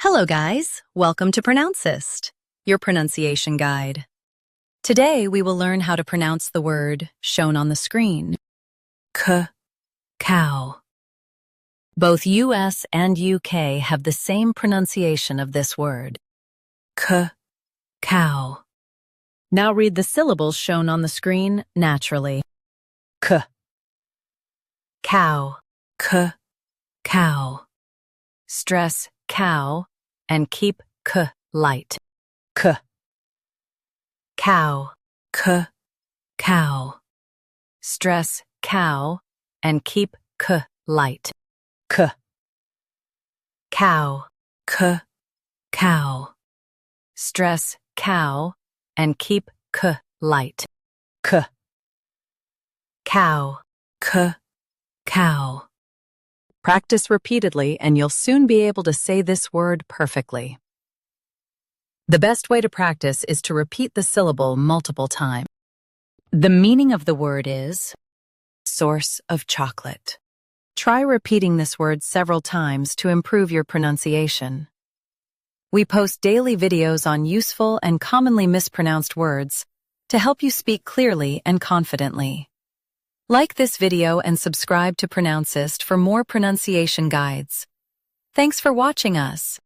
Hello guys, welcome to Pronouncist, your pronunciation guide. Today we will learn how to pronounce the word shown on the screen. Cow. Both US and UK have the same pronunciation of this word. Cow. Now read the syllables shown on the screen naturally. Cow. Cow. Stress cow and keep k light. Cow. Cow. Stress cow and keep k light. Cow. Cow. Stress cow and keep k light. Cow. Cow. Practice repeatedly and you'll soon be able to say this word perfectly. The best way to practice is to repeat the syllable multiple times. The meaning of the word is source of chocolate. Try repeating this word several times to improve your pronunciation. We post daily videos on useful and commonly mispronounced words to help you speak clearly and confidently. Like this video and subscribe to Pronouncist for more pronunciation guides. Thanks for watching us.